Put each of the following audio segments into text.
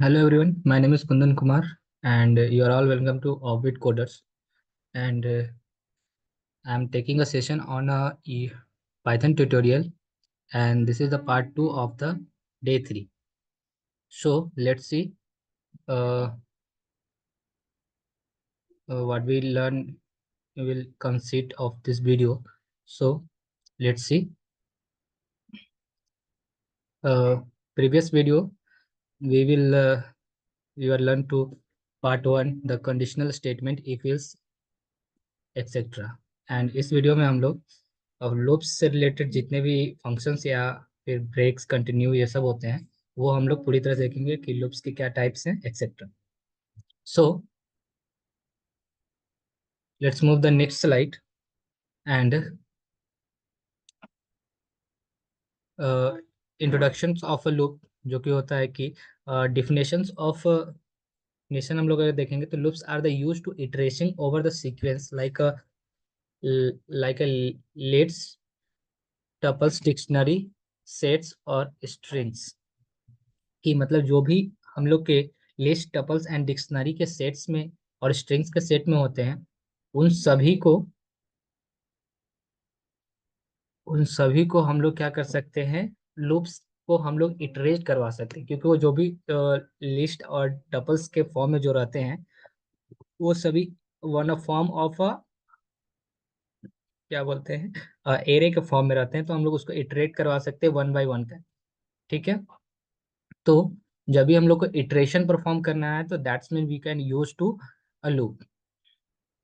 Hello everyone, my name is Kundan Kumar and you are all welcome to Orbit Coders, and I am taking a session on a Python tutorial, and this is the part 2 of the day 3. So let's see uh, what we learn will consist of this video. So let's see. uh, Previous video we will learn to part 1 the conditional statement if else etcetera. And इस video में हम लोग अब loops से related जितने भी functions या फिर ब्रेक्स कंटिन्यू ये सब होते हैं वो हम लोग पूरी तरह देखेंगे कि लूप्स के क्या टाइप्स हैं etcetera. So let's move the next slide and introduction of a loop, जो कि होता है कि डिफिनेशंस ऑफ नेशन हम लोग अगर देखेंगे तो loops are the use to iteration over the sequence like a let's tuples dictionary sets और स्ट्रिंग्स। कि मतलब जो भी हम लोग के लिस्ट टपल्स एंड डिक्शनरी के सेट्स में और स्ट्रिंग्स के सेट में होते हैं उन सभी को उन सभी को हम लोग क्या कर सकते हैं, लूप्स को हम लोग इटरेट करवा सकते हैं, क्योंकि वो जो भी लिस्ट और टपल्स के फॉर्म में जो रहते हैं वो सभी one a form of a क्या बोलते हैं एरे के फॉर्म में रहते हैं, तो हम लोग उसको इटरेट करवा सकते हैं वन बाय वन का। ठीक है। तो जब भी हम लोग को इटरेशन परफॉर्म करना है तो that's mean we can use to a loop.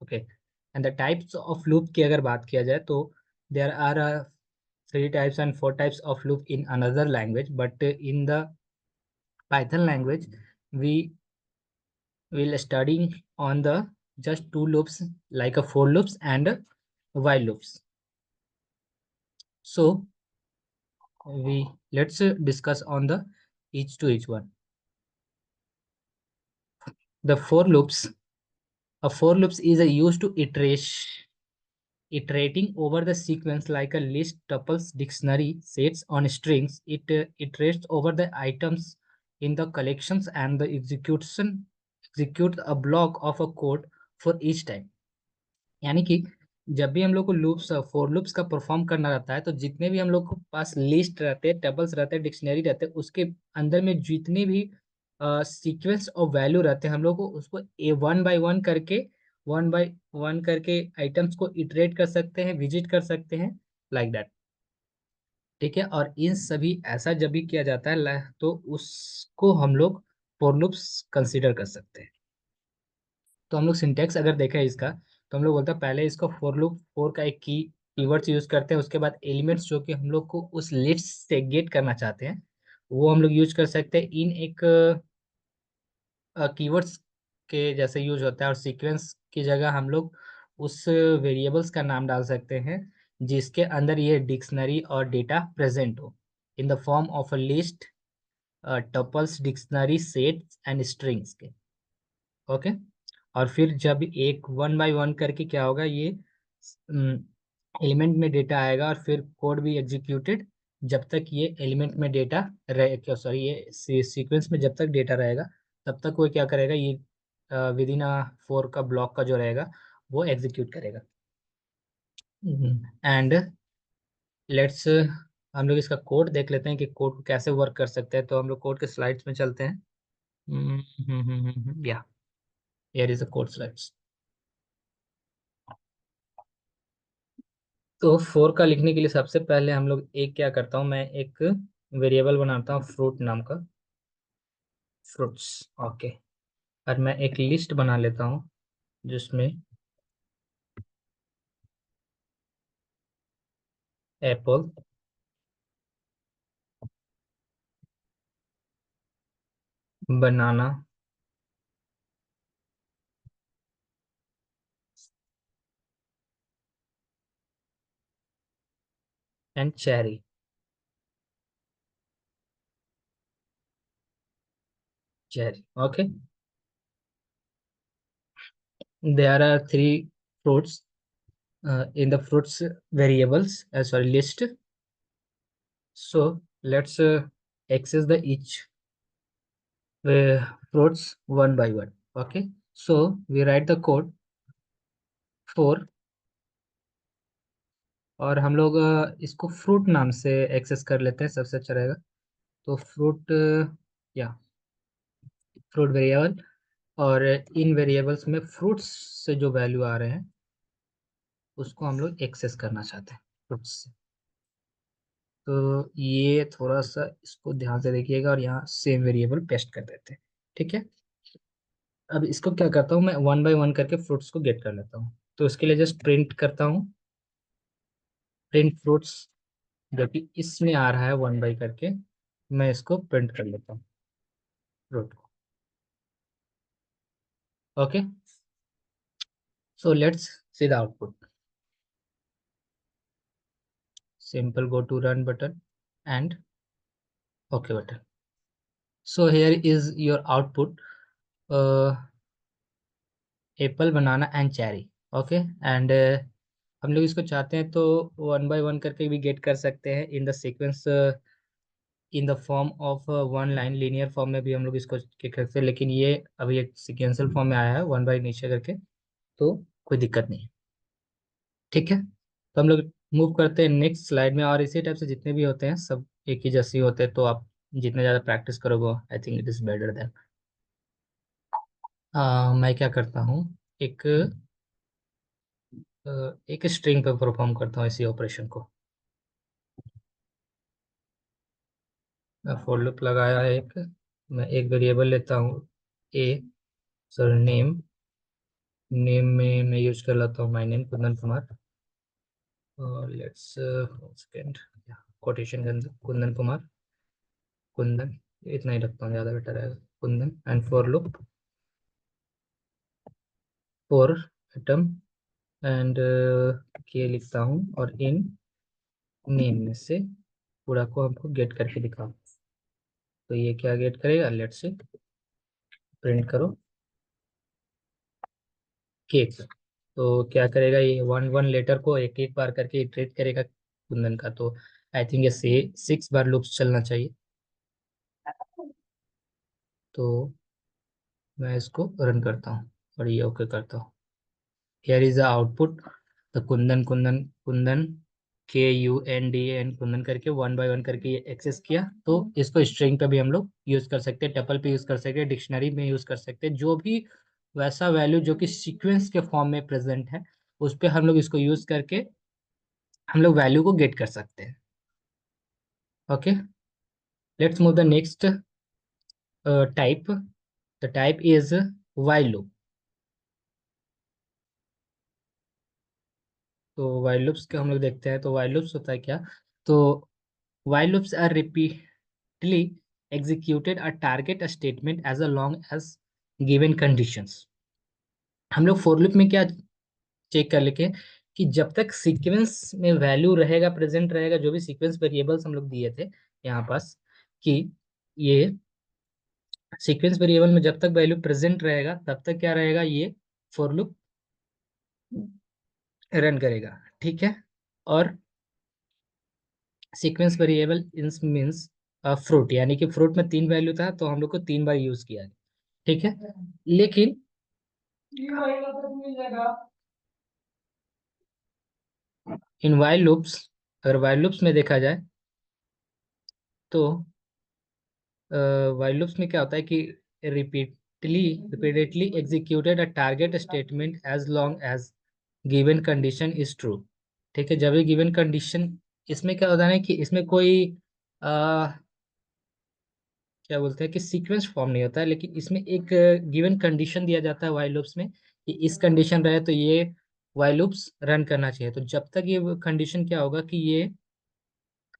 Okay. And the types of loop की अगर बात किया जाए तो there are three types and four types of loop in another language, but in the Python language we will studying on the just two loops like a for loops and a while loops. So we let's discuss on the each to each one. The for loops, a for loops is a used to iterating over the sequence like a list, tuples, dictionary, sets on strings. It iterates over the items in the collections and the execute a block of a code for each time. यानी कि जब भी हम लोग को loops for loops का perform करना रहता है तो जितने भी हम लोग के पास लिस्ट रहते हैं, टेबल्स रहते हैं, डिक्शनरी रहते हैं, उसके अंदर में जितने भी सीक्वेंस और वैल्यू रहते हैं हम लोग को उसको ए वन बाय वन करके आइटम्स को इटरेट कर सकते हैं, विजिट कर सकते हैं, लाइक दैट। ठीक है। और इन सभी ऐसा जब भी किया जाता है तो उसको हम लोग फॉर लूप्स कंसिडर कर सकते हैं। तो हम लोग सिंटेक्स अगर देखें इसका तो हम लोग बोलते हैं पहले इसको फॉर लूप फोर का एक कीवर्ड्स यूज करते हैं, उसके बाद एलिमेंट्स जो कि हम लोग को उस लिस्ट से गेट करना चाहते हैं वो हम लोग यूज कर सकते हैं इन एक कीवर्ड्स के जैसे यूज होता है, और सीक्वेंस की जगह हम लोग उस वेरिएबल्स का नाम डाल सकते हैं जिसके अंदर ये डिक्शनरी और डेटा प्रेजेंट हो in the form of a list, tuples, dictionary, sets and strings के। ओके। और फिर जब एक वन बाय वन करके क्या होगा, ये एलिमेंट में डेटा आएगा और फिर कोड भी एग्जीक्यूटेड जब तक ये एलिमेंट में डेटा रहे, क्या सॉरी ये सीक्वेंस में जब तक डेटा रहेगा तब तक वो क्या करेगा, ये विद इन अ फोर का ब्लॉक का जो रहेगा वो एग्जीक्यूट करेगा। एंड लेट्स हम लोग इसका कोड देख लेते हैं कि कोड को कैसे वर्क कर सकते हैं। तो हम लोग कोड के स्लाइड्स में चलते हैं। या here is the code slides. तो फोर का लिखने के लिए सबसे पहले हम लोग एक क्या करता हूँ, मैं एक वेरिएबल बनाता हूँ फ्रूट नाम का, फ्रूट्स। ओके। और मैं एक लिस्ट बना लेता हूँ जिसमें apple, banana, and cherry. Cherry. Okay. There are three fruits in the fruits variables, sorry, list. So let's access the each. fruits one by one. Okay, so we write the code for, और हम लोग इसको fruit नाम से access कर लेते हैं, सबसे अच्छा रहेगा। तो फ्रूट, या फ्रूट वेरिएबल, और इन वेरिएबल्स में फ्रूट्स से जो वैल्यू आ रहे हैं उसको हम लोग एक्सेस करना चाहते हैं फ्रूट्स से। तो ये थोड़ा सा इसको ध्यान से देखिएगा, और यहाँ सेम वेरिएबल पेस्ट कर देते हैं। ठीक है, अब इसको क्या करता हूँ मैं, वन बाय वन करके फ्रूट्स को गेट कर लेता हूँ। तो उसके लिए जस्ट प्रिंट करता हूँ, प्रिंट फ्रूट्स, जो कि इसमें आ रहा है वन बाय करके। मैं इसको प्रिंट कर लेता हूँ फ्रूट को। Okay, so let's see the output. Simple go to run button and okay button. So here is your output, apple banana and cherry. Okay, and हम लोग इसको चाहते हैं तो वन बाय वन करके भी गेट कर सकते हैं in the sequence, in the form of one line, linear form में भी हम लोग इसको गेट कर सकते हैं, लेकिन ये अभी एक सीक्वेंशियल फॉर्म में आया है वन बाय नीचे करके, तो कोई दिक्कत नहीं है। ठीक है, तो हम लोग मूव करते हैं नेक्स्ट स्लाइड में, और इसी टाइप से जितने भी होते हैं सब एक ही जैसे ही होते हैं, तो आप जितने ज़्यादा प्रैक्टिस करोगे I think it is better than. मैं क्या करता हूँ, एक एक स्ट्रिंग पर परफॉर्म करता हूँ इसी ऑपरेशन को। मैं फॉर लूप लगाया है एक, मैं एक वेरिएबल लेता हूँ ए, सर नेम, नेम में मैं यूज कर लेता हूँ माय नेम कुंदन कुमार, और लेट्स सेकेंड कोटेशन के अंदर कुंदन कुमार, कुंदन, इतना ही रखता हूँ, ज़्यादा बेटर रहेगा, Kundan. And for loop for atom, and के लिखता हूँ, और इन नेम में से पूरा को हमको गेट करके दिखाओ। तो ये क्या गेट करेगा, लेट्स से प्रिंट करो केक। तो क्या करेगा, ये वन वन लेटर को एक एक बार करके इटरेट करेगा कुंदन का। तो आई थिंक ये से 6 बार लूप्स चलना चाहिए। तो मैं इसको रन करता हूँ और ये ओके करता हूँ। Here is the output, the Kundan Kundan Kundan, KUNDAN Kundan करके वन बाय वन करके ये एक्सेस किया। तो इसको स्ट्रिंग पे भी हम लोग यूज कर सकते हैं, टपल पे यूज कर सकते हैं, डिक्शनरी में यूज कर सकते हैं, जो भी वैसा वैल्यू जो कि सीक्वेंस के फॉर्म में प्रेजेंट है उस पर हम लोग इसको यूज करके हम लोग वैल्यू को गेट कर सकते हैं। Okay, let's move the next type. The type is while loop. तो while लूप्स के हम लोग देखते हैं, तो while लूप्स होता है क्या। तो while loops are repeatedly executed a target statement as long as given conditions। हम लोग for loop में क्या चेक कर लेके, कि जब तक सीक्वेंस में वैल्यू रहेगा, प्रेजेंट रहेगा, जो भी सीक्वेंस वेरिएबल्स हम लोग दिए थे यहाँ पास, कि ये सीक्वेंस वेरिएबल में जब तक वैल्यू प्रेजेंट रहेगा तब तक क्या रहेगा, ये फॉर लूप रन करेगा। ठीक है, और sequence variable in means fruit, यानी कि फ्रूट में 3 वैल्यू था तो हम लोग को 3 बार यूज किया। ठीक है, लेकिन इन वाइल लूप्स, अगर वाइल लूप्स में देखा जाए तो वाइल लूप्स में क्या होता है कि repeatedly executed a target statement as long as given condition is true. ठीक है, जब ये गिवन कंडीशन, इसमें क्या होता है ना कि इसमें कोई क्या बोलते हैं कि सीक्वेंस फॉर्म नहीं होता है, लेकिन इसमें एक गिवन कंडीशन दिया जाता है वाइल लूप्स में, कि इस कंडीशन रहे तो ये वाइल लूप्स रन करना चाहिए। तो जब तक ये कंडीशन क्या होगा कि ये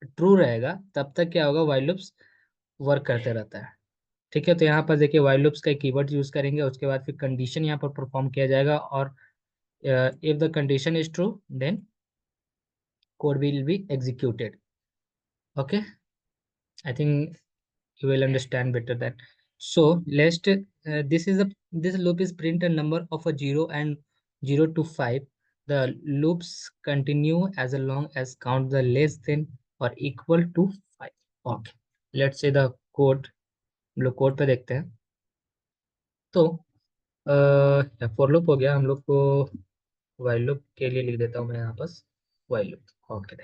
ट्रू रहेगा तब तक क्या होगा, वाइल लूप्स वर्क करते रहता है। ठीक है, तो यहाँ पर देखिए वाइल लूप्स का कीवर्ड यूज करेंगे, उसके बाद फिर कंडीशन यहाँ पर परफॉर्म किया जाएगा, और if the condition is true then code will be executed. Okay, I think you will understand better that. So let's this loop is print a number of a 0 and 0 to 5. The loops continue as long as count the less than or equal to 5. Okay, let's say the code हम लोग code पे देखते हैं। तो for loop हो गया हम लोग को। वाइल लूप के लिए लिख देता हूँ मैं यहाँ पास वाइल लूप। ओके,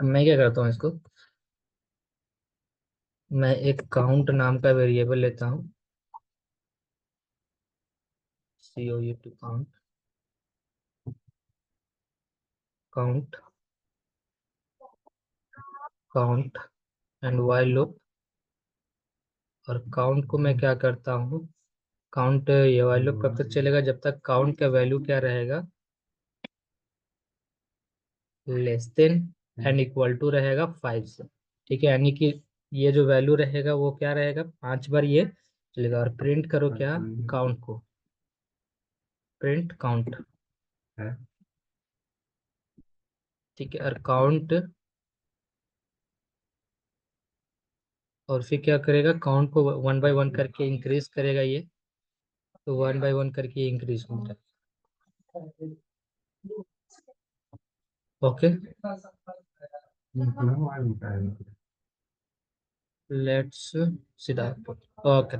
मैं क्या करता हूँ इसको, मैं एक काउंट नाम का वेरिएबल लेता हूँ। COUT count, count, count and while loop. और काउंट को मैं क्या करता हूँ, काउंट ये वाइल लूप कब तक चलेगा, जब तक काउंट का वैल्यू क्या रहेगा, less than and equal to रहेगा 5 से। ठीक है, यानी कि ये जो वैल्यू रहेगा वो क्या रहेगा, 5 बार ये चलेगा। और प्रिंट करो क्या, काउंट को, प्रिंट काउंट। ठीक है, और काउंट, और फिर क्या करेगा, काउंट को 1 बाय 1 करके इंक्रीज करेगा ये। तो 1 बाय 1 करके इंक्रीज होता है। Okay, let's see the output. Okay,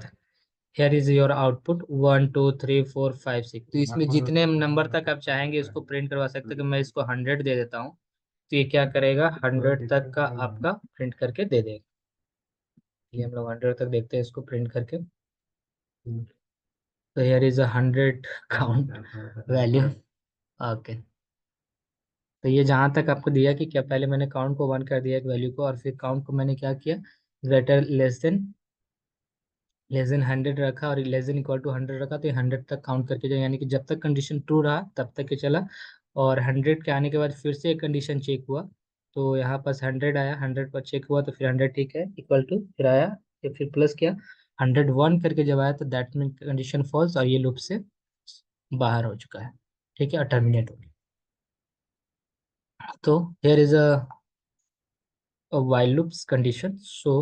here is your output 1 2 3 4 5 6। तो इसमें जितने नंबर तक आप चाहेंगे इसको प्रिंट करवा सकते हैं। कि मैं इसको 100 दे देता हूँ, तो ये क्या करेगा, 100 तक का आपका प्रिंट करके दे देगा। ये हम लोग 100 तक देखते हैं इसको प्रिंट करके। तो here is 100 count value. Okay, तो ये जहाँ तक आपको दिया कि क्या, पहले मैंने काउंट को 1 कर दिया एक वैल्यू को, और फिर काउंट को मैंने क्या किया, ग्रेटर लेस देन 100 रखा, और लेस देन इक्वल टू 100 रखा। तो ये 100 तक काउंट करके जाए, यानी कि जब तक कंडीशन ट्रू रहा तब तक के चला। और 100 के आने के बाद फिर से एक कंडीशन चेक हुआ, तो यहाँ पास 100 आया, 100 पर चेक हुआ तो फिर 100 ठीक है इक्वल टू, फिर आया, फिर प्लस किया, 101 करके जब आया तो दैट मीन कंडीशन फॉल्स, और ये लूप से बाहर हो चुका है। ठीक है, और टर्मिनेट हो गया। तो here is a while loops condition. So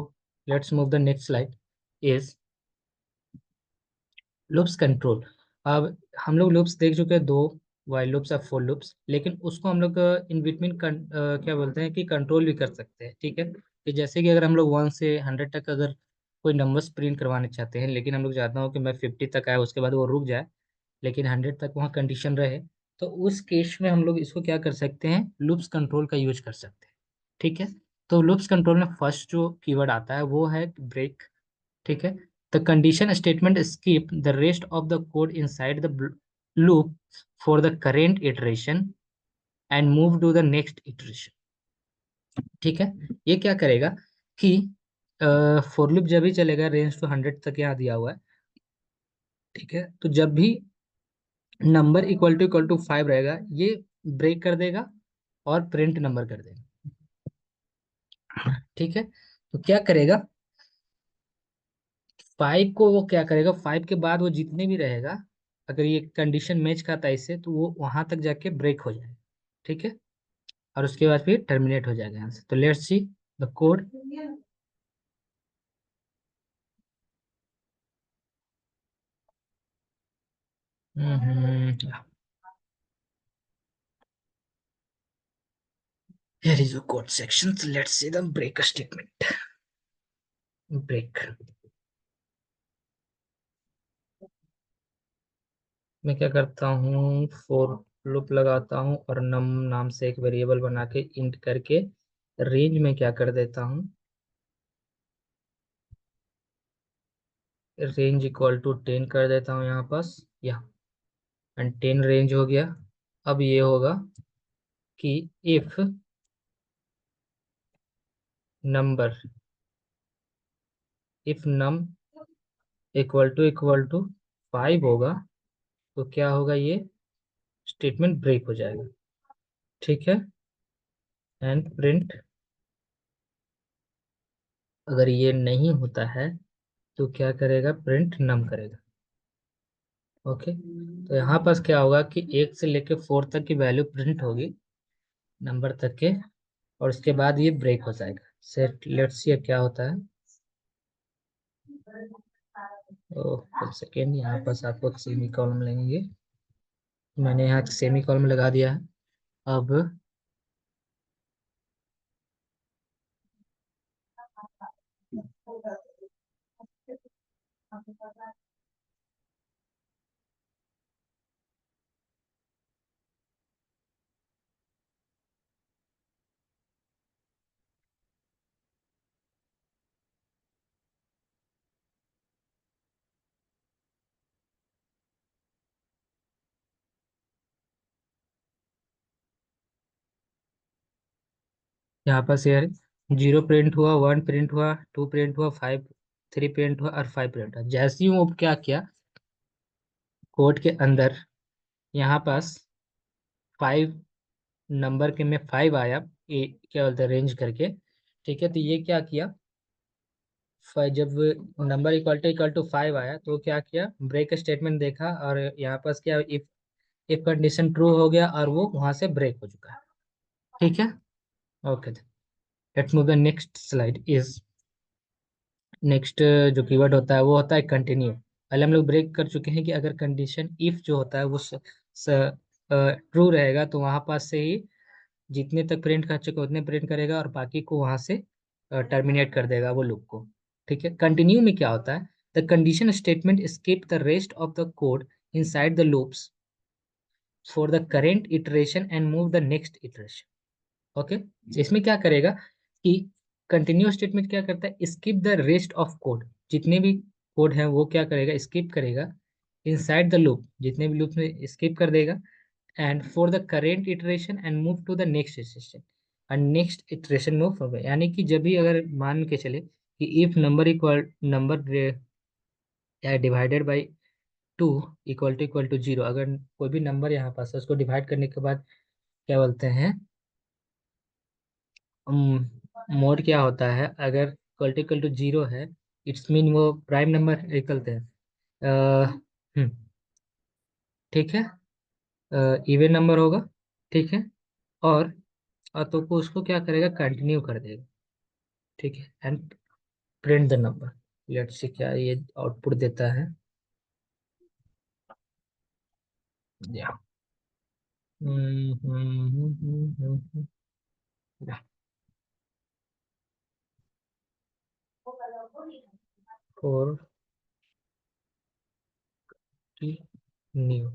let's move the next slide is loops control. अब हम लोग लूप्स देख चुके हैं, दो, वाइल लूप्स और फोर लूप्स। लेकिन उसको हम लोग इन बिटवीन क्या बोलते हैं कि कंट्रोल भी कर सकते हैं। ठीक है, कि जैसे कि अगर हम लोग 1 से 100 तक अगर कोई नंबर्स प्रिंट करवाना चाहते हैं, लेकिन हम लोग चाहता हूँ कि मैं 50 तक आए उसके बाद वो रुक जाए, लेकिन 100 तक वहाँ कंडीशन रहे, तो उस केस में हम लोग इसको क्या कर सकते हैं, लूप्स कंट्रोल का यूज कर सकते हैं। ठीक है, तो लूप्स कंट्रोल में फर्स्ट जो कीवर्ड आता है वो है ब्रेक। ठीक है, the condition statement skip the rest of the code inside the loop for the current iteration and move to the next iteration. ठीक है, ये क्या करेगा कि फॉर लूप जब भी चलेगा, रेंज टू 100 तक यहाँ दिया हुआ है। ठीक है, तो जब भी नंबर इक्वल टू 5 रहेगा, ये ब्रेक कर देगा और प्रिंट नंबर कर देगा। ठीक है, तो क्या करेगा, 5 को वो क्या करेगा, 5 के बाद वो जितने भी रहेगा, अगर ये कंडीशन मैच खाता है इससे, तो वो वहां तक जाके ब्रेक हो जाएगा। ठीक है, और उसके बाद फिर टर्मिनेट हो जाएगा यहाँ से। तो let's see the code. Here is a code section. So let's see the break statement. Break, मैं क्या करता हूँ, फोर लूप लगाता हूँ और नम नाम से एक वेरिएबल बना के इंट करके रेंज में क्या कर देता हूँ, रेंज इक्वल टू 10 कर देता हूँ यहाँ पास, या एंड 10 रेंज हो गया। अब ये होगा कि if number, if num equal to 5 होगा, तो क्या होगा, ये स्टेटमेंट ब्रेक हो जाएगा। ठीक है, एंड प्रिंट, अगर ये नहीं होता है तो क्या करेगा, प्रिंट नम करेगा। ओके, तो यहाँ पास क्या होगा कि 1 से लेके 4 तक की वैल्यू प्रिंट होगी, नंबर तक के, और उसके बाद ये ब्रेक हो जाएगा। सेट, लेट्स सी क्या होता है। ओह, एक सेकेंड, यहाँ पास आपको सेमी कॉलम लेंगे, मैंने यहाँ सेमी कॉलम लगा दिया है। अब यहाँ पर शेयर 0 प्रिंट हुआ, 1 प्रिंट हुआ, 2 प्रिंट हुआ, 5 3 प्रिंट हुआ और 5 प्रिंट हुआ। जैसे ही वो क्या किया, कोड के अंदर यहाँ पास 5 नंबर के में 5 आया, ये क्या बोलते हैं रेंज करके। ठीक है, तो ये क्या किया, जब नंबर इक्वल टू 5 आया तो क्या किया, ब्रेक स्टेटमेंट देखा और यहाँ पास क्या, इफ कंडीशन ट्रू हो गया और वो वहां से ब्रेक हो चुका है। ठीक है, okay, let's move the next slide is, next जो कीवर्ड होता है वो होता है कंटिन्यू। पहले हम लोग ब्रेक कर चुके हैं कि अगर कंडीशन इफ जो होता है वो ट्रू रहेगा तो वहां पास से ही जितने तक प्रिंट कर चुके उतने प्रिंट करेगा और बाकी को वहां से टर्मिनेट कर देगा वो लूप को। ठीक है, कंटिन्यू में क्या होता है, the condition statement skip the rest of the code inside the loops for the current iteration and move the next iteration. Okay, इसमें क्या करेगा कि कंटिन्यू स्टेटमेंट क्या करता है, skip the rest of code, जितने भी कोड है वो क्या करेगा, स्किप करेगा इनसाइड द लूप, जितने भी लूप में स्किप कर देगा, and for the current iteration and move to the next iteration, and next iteration move forward. यानी कि जब भी अगर मान के चले कि if number equal number divided by 2 equal to 0, अगर कोई भी नंबर यहाँ पास है उसको डिवाइड करने के बाद क्या बोलते हैं, मोड क्या होता है, अगर इक्वल टू 0 है, इट्स मीन वो प्राइम नंबर निकलते हैं। ठीक है, इवन नंबर होगा। ठीक है, और तो वो उसको क्या करेगा, कंटिन्यू कर देगा। ठीक है, and print the number. Let's see क्या ये आउटपुट देता है। या for new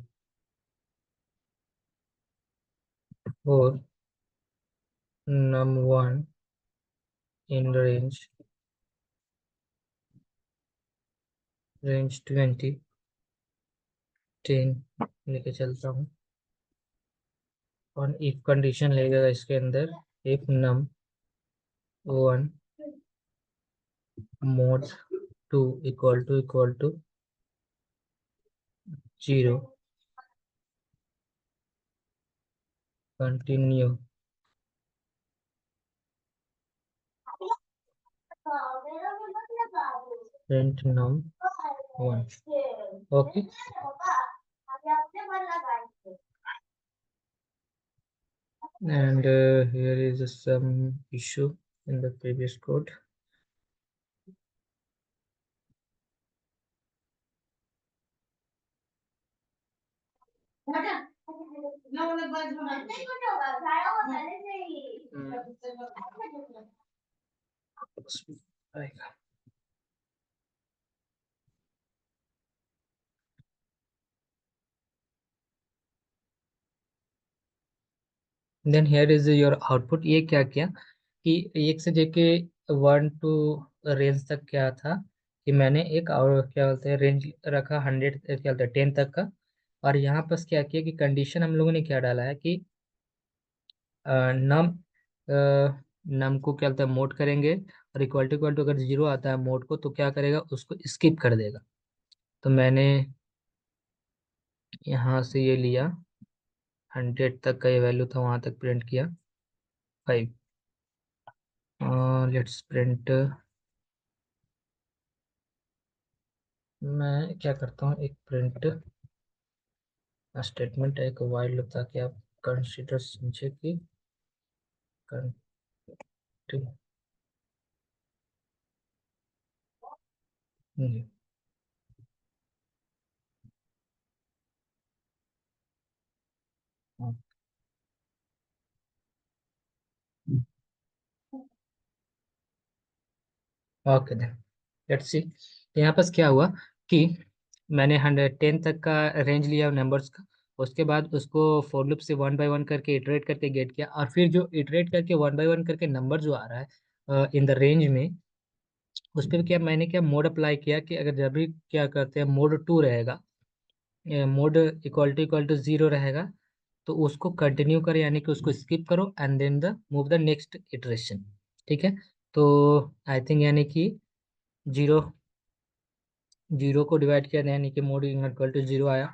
for num one in range 20 10 लेके चलता हूँ, और इफ कंडीशन लगेगा इसके अंदर, if num one mod two equal to 0 continue print num one. Okay, and here is some issue in the previous code. आएगा। Then here is your output. ये क्या किया कि एक से लेके 1 to रेंज तक क्या था, कि मैंने एक और क्या बोलते हैं रेंज रखा 100 क्या बोलते हैं 10 तक का, और यहाँ पर क्या किया कि कंडीशन हम लोगों ने क्या डाला है कि नम नम को क्या बोलते हैं मोड करेंगे, और इक्वल टू अगर 0 आता है मोड को तो क्या करेगा, उसको स्किप कर देगा। तो मैंने यहाँ से ये लिया 100 तक का ये वैल्यू था, वहां तक प्रिंट किया 5। लेट्स प्रिंट, मैं क्या करता हूँ एक प्रिंट स्टेटमेंट एक वाइल लूप, ताकि आप कंसीडर समझे कि continue. Okay then let's see. यहाँ पास क्या हुआ कि मैंने 110 तक का रेंज लिया नंबर्स का। उसके बाद उसको फॉर लूप से वन बाय वन करके इटरेट करके गेट किया, और फिर जो इटरेट करके वन बाय वन करके नंबर जो आ रहा है इन द रेंज में, उस पर क्या मैंने क्या मोड अप्लाई किया कि अगर जब भी क्या करते हैं मोड टू रहेगा, मोड इक्वल टू जीरो रहेगा, तो उसको कंटिन्यू करो, यानी कि उसको स्किप करो and then the move the next iteration. ठीक है। तो आई थिंक यानी कि जीरो जीरो को डिवाइड किया यानी कि मोड इक्वल टू जीरो आया।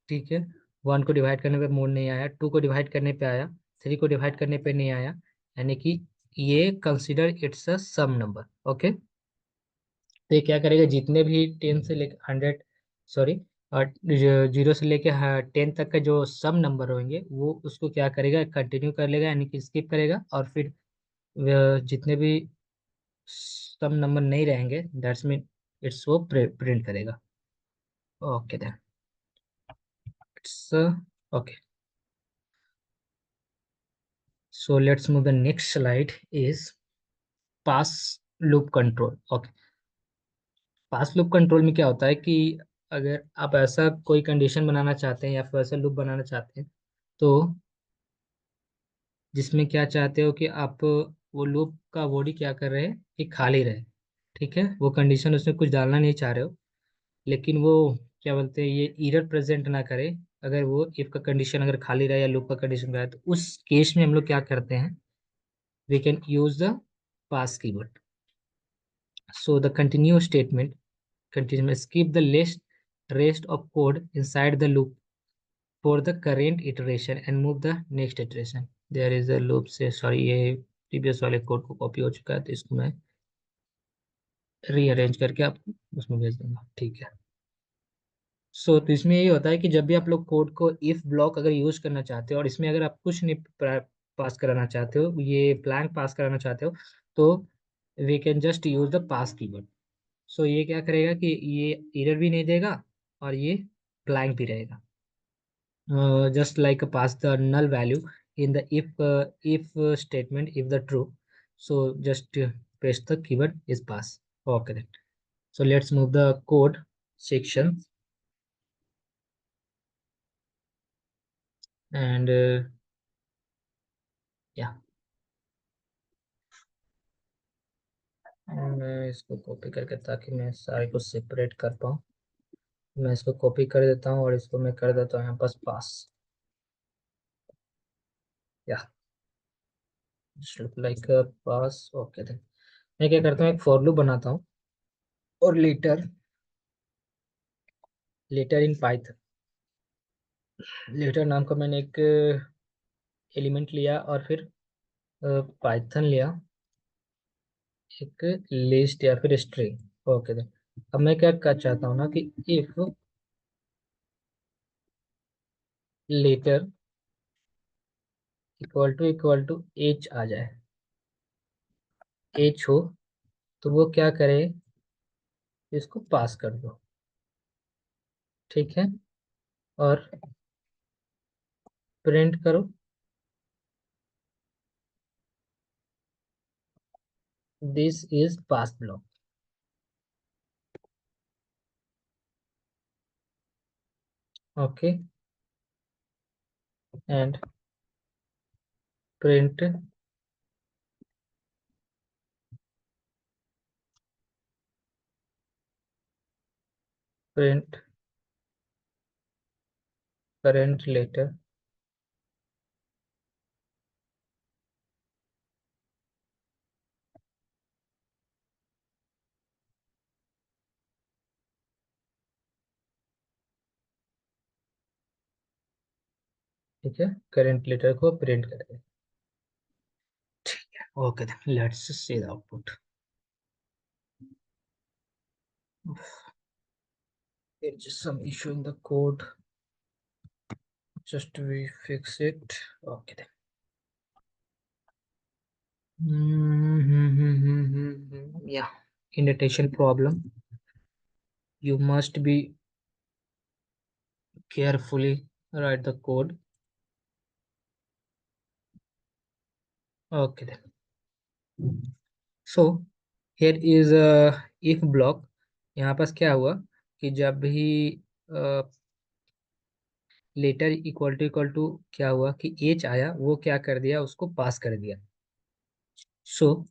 ठीक है। वन को डिवाइड करने पे मोड नहीं आया, टू को डिवाइड करने पे आया, थ्री को डिवाइड करने पे नहीं आया, यानी कि ये कंसिडर इट्स अ सम नंबर। ओके। तो ये क्या करेगा, जितने भी 10 से लेकर 100, सॉरी, और जीरो से लेकर 10 तक का जो सम नंबर होंगे वो उसको क्या करेगा, कंटिन्यू कर लेगा, यानी कि स्किप करेगा, और फिर जितने भी सम नंबर नहीं रहेंगे दैट्स मीन इट्स वो प्रिंट करेगा। Okay then it's okay. So let's move the next slide is pass loop control. Okay, pass loop control में क्या होता है कि अगर आप ऐसा कोई कंडीशन बनाना चाहते हैं या फिर ऐसा लूप बनाना चाहते हैं, तो जिसमें क्या चाहते हो कि आप वो लूप का बॉडी क्या कर रहे हैं कि खाली रहे। ठीक है, वो कंडीशन उसमें कुछ डालना नहीं चाह रहे हो, लेकिन वो क्या बोलते हैं ये एरर प्रेजेंट ना करे। अगर वो इफ का कंडीशन अगर खाली रहे या लूप का कंडीशन रहे, तो उस केस में हम लोग क्या करते हैं, we can use the pass keyword. So the continue statement continue skip the list rest of code inside the loop for the current iteration and move the next iteration. There is a loop से sorry ये previous वाले code को copy हो चुका है, तो इसको मैं रीअरेंज करके आपको उसमें भेज दूंगा। ठीक है। तो इसमें यही होता है कि जब भी आप लोग कोड को इफ ब्लॉक अगर यूज करना चाहते हो और इसमें अगर आप कुछ नहीं पास कराना चाहते हो, ये ब्लैंक पास कराना चाहते हो, तो we can just use the pass keyword. So ये क्या करेगा कि ये एरर भी नहीं देगा और ये ब्लैंक भी रहेगा, just like pass the null value in the if statement if the true. So just paste the keyword is pass. Okay then. So let's move the code section, and yeah, मैं इसको copy करके ताकि मैं सारे को separate कर पाऊँ, मैं इसको कॉपी कर देता हूँ और इसको मैं कर देता हूँ यहाँ पास। या लुक लाइक पास। ओके देन मैं क्या करता हूँ, एक फॉर लूप बनाता हूँ, और letter letter in Python, letter नाम का मैंने एक एलिमेंट लिया, और फिर पाइथन लिया एक लिस्ट या फिर स्ट्रिंग। ओके देन अब मैं क्या कर चाहता हूँ ना कि if letter equal to H आ जाए, एच हो, तो वो क्या करे, इसको पास कर दो। ठीक है। और प्रिंट करो this is pass block. Okay and print print current letter. ठीक है, करेंट लेटर को प्रिंट करेंगे। ठीक है। Okay then let's see the output. There's just some issue in the code, just we fix it. Okay then. Yeah, indentation problem. You must be carefully write the code. Okay then. So here is if block. यहाँ pass क्या हुआ कि जब भी letter equal to क्या हुआ कि H आया, वो क्या कर दिया, उसको पास कर दिया। सो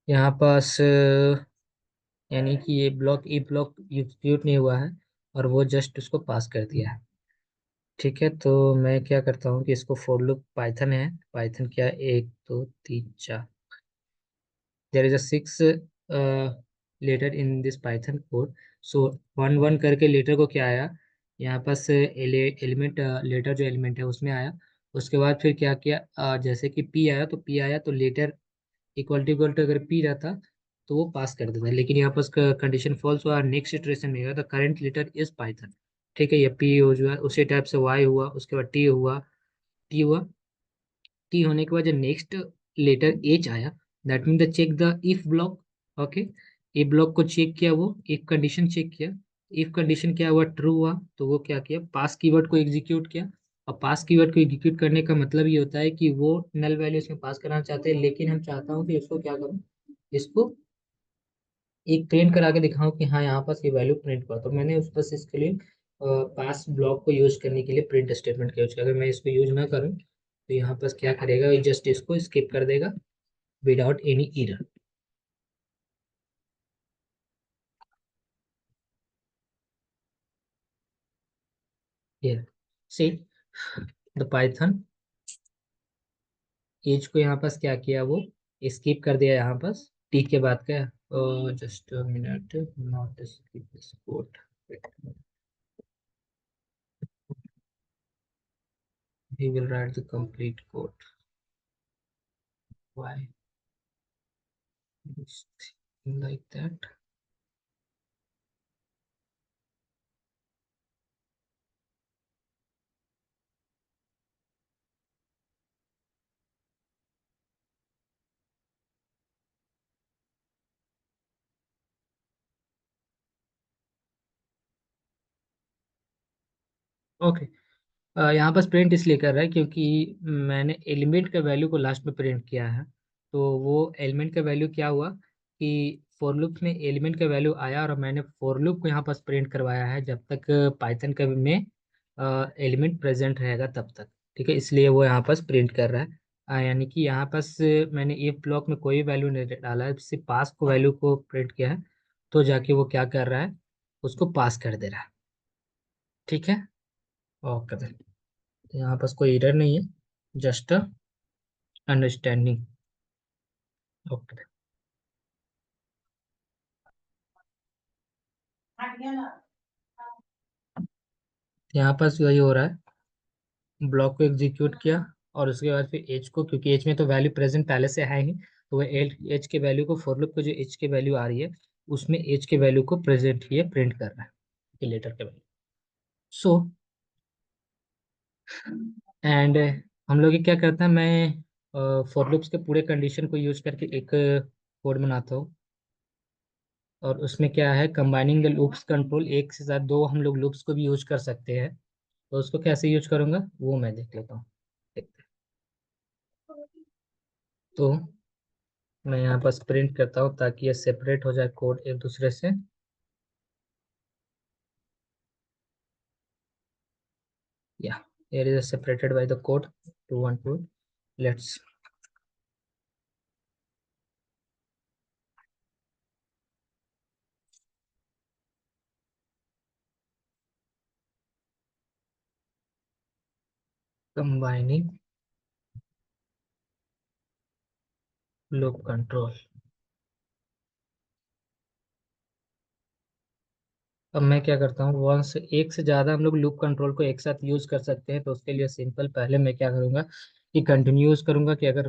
यहाँ पास यानी कि ये ब्लॉक ई ब्लॉक एग्जीक्यूट नहीं हुआ है, और वो जस्ट उसको पास कर दिया है। ठीक है, तो मैं क्या करता हूँ कि इसको फॉर लूप पाइथन है, पाइथन क्या, 1 2 3 4, there is a 6 letter in this Python code. So 1 1 करके लेटर को क्या आया, यहाँ पास एलिमेंट, लेटर जो एलिमेंट है उसमें आया। उसके बाद फिर क्या किया, जैसे कि पी आया तो पी आया, तो लेटर इक्वल टू अगर पी रहता तो वो पास कर देता, लेकिन यहाँ पास कंडीशन फॉल्स हुआ, नेक्स्ट इटरेशन में गया, the current letter is Python. ठीक है, ये पी हो जाए, उसी टाइप से वाई हुआ, उसके बाद टी हुआ, टी हुआ, टी होने के बाद जब नेक्स्ट लेटर एच आया, that mean the check the if block. Okay, if block को चेक किया, वो इफ कंडीशन चेक किया, इफ कंडीशन क्या हुआ, ट्रू हुआ, तो वो क्या किया, पास कीवर्ड को एग्जीक्यूट किया। और पास कीवर्ड को एग्जीक्यूट करने का मतलब ये होता है कि वो नल वैल्यू इसमें पास करना चाहते हैं, लेकिन हम चाहता हूँ कि इसको क्या करूँ, इसको एक प्रिंट करा के दिखाऊं कि हाँ यहाँ पास ये वैल्यू प्रिंट हुआ, तो मैंने उस बस इसके लिए पास ब्लॉक को यूज करने के लिए प्रिंट स्टेटमेंट का यूज किया। अगर मैं इसको यूज ना करूँ तो यहाँ पास क्या करेगा, ये जस्ट इसको स्किप कर देगा without any error. Here see the Python एज को यहाँ पास क्या किया, वो स्किप कर दिया यहाँ पास टी के बाद का। Just minute, not skip this code, we will write the complete code. Why is like that? Okay, यहाँ पर प्रिंट इसलिए कर रहा है क्योंकि मैंने एलिमेंट का वैल्यू को लास्ट में प्रिंट किया है। तो वो एलिमेंट का वैल्यू क्या हुआ कि फॉर लूप में एलिमेंट का वैल्यू आया, और मैंने फॉर लूप को यहाँ पास प्रिंट करवाया है जब तक पाइथन का में एलिमेंट प्रेजेंट रहेगा तब तक। ठीक है, इसलिए वो यहाँ पास प्रिंट कर रहा है। यानी कि यहाँ पास मैंने इफ ब्लॉक में कोई वैल्यू नहीं डाला है, सिर्फ पास को वैल्यू को प्रिंट किया है, तो जाके वो क्या कर रहा है, उसको पास कर दे रहा है। ठीक है, ओके, यहाँ पास कोई एरर नहीं है, जस्ट अंडरस्टैंडिंग। ओके, यहाँ पास वही हो रहा है, ब्लॉक को एग्जीक्यूट किया, और उसके बाद फिर एज को, क्योंकि एज में तो वैल्यू प्रेजेंट पहले से है ही, तो वह एज के वैल्यू को, फॉर लूप को जो एज के वैल्यू आ रही है उसमें एज के वैल्यू को प्रेजेंट ही प्रिंट कर रहा है, लेटर के वैल्यू। सो एंड हम लोग ये क्या करते हैं, मैं फॉर लूप्स के पूरे कंडीशन को यूज करके एक कोड बनाता हूँ, और उसमें क्या है, कंबाइनिंग द लूप्स कंट्रोल, एक से साथ दो हम लोग लूप्स को भी यूज कर सकते हैं। तो उसको कैसे यूज करूंगा वो मैं देख लेता हूँ, देखते हैं। तो मैं यहाँ पर प्रिंट करता हूँ ताकि ये सेपरेट हो जाए कोड एक दूसरे से। या here is separated by the code 212। Let's combining loop control। अब मैं क्या करता हूँ, वन से एक से ज़्यादा हम लोग लूप कंट्रोल को एक साथ यूज कर सकते हैं, तो उसके लिए सिंपल पहले मैं क्या करूँगा कि कंटिन्यू यूज करूँगा कि अगर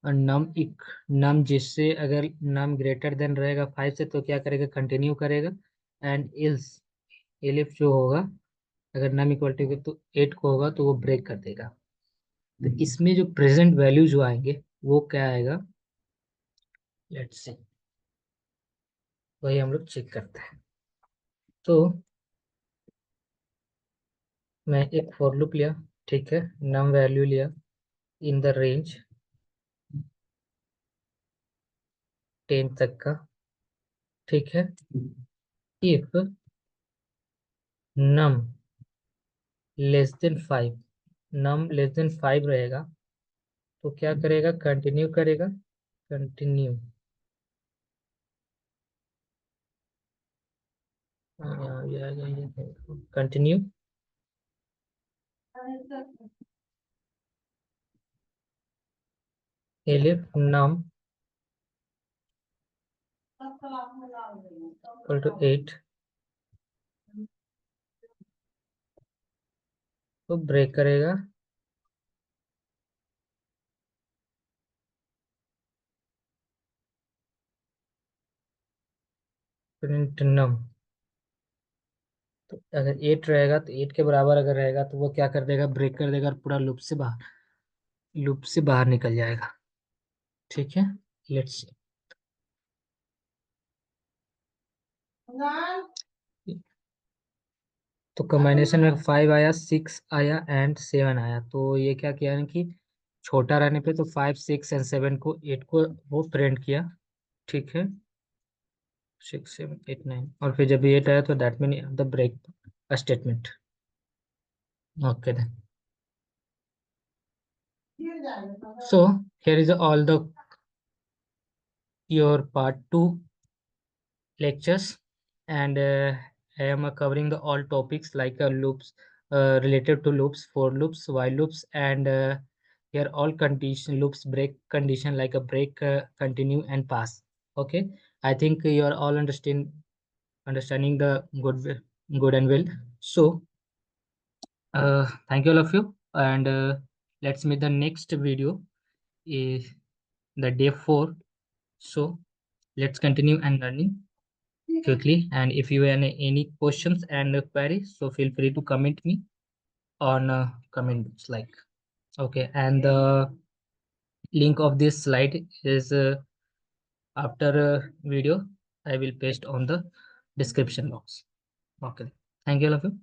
नम एक नम जिससे अगर नम ग्रेटर देन रहेगा 5 से, तो क्या करेगा, कंटिन्यू करेगा। एंड इल्स एलिफ जो होगा, अगर नम इक्वल टू तो 8 को होगा तो वो ब्रेक कर देगा। तो इसमें जो प्रेजेंट वैल्यू जो आएंगे वो क्या आएगा, लेट्स सी, वही हम लोग चेक करते हैं। तो मैं एक फॉर लूप लिया, ठीक है, नम वैल्यू लिया इन द रेंज 10 तक का। ठीक है। If num less than 5, num less than 5 रहेगा तो क्या करेगा, कंटिन्यू करेगा। Continue, continue. Elif num equal to 8 तो ब्रेक करेगा। प्रिंट नम, तो अगर 8 रहेगा तो 8 के बराबर अगर रहेगा तो वो क्या कर देगा, ब्रेक कर देगा और पूरा लूप से बाहर निकल जाएगा। ठीक है। लेट्स, तो कॉम्बिनेशन में 5 आया, 6 आया एंड 7 आया, तो ये क्या किया है कि छोटा रहने पे तो 5 6 एंड 7 को 8 को वो प्रिंट किया। ठीक है। 6 7 8 9, और फिर जब 8 आया तो that mean the break statement. Okay then, so here is all the your part 2 lectures, and I am covering the all topics like loops, related to loops, for loops, while loops, and here all condition loops, break condition like a break, continue and pass. Okay, I think you are all understanding the good and well. So thank you all of you, and let's meet the next video is the day 4. So let's continue and learning quickly, and if you have any questions and queries, so feel free to comment me on comment like. Okay, and the link of this slide is after video I will paste on the description box. Okay, thank you all of you.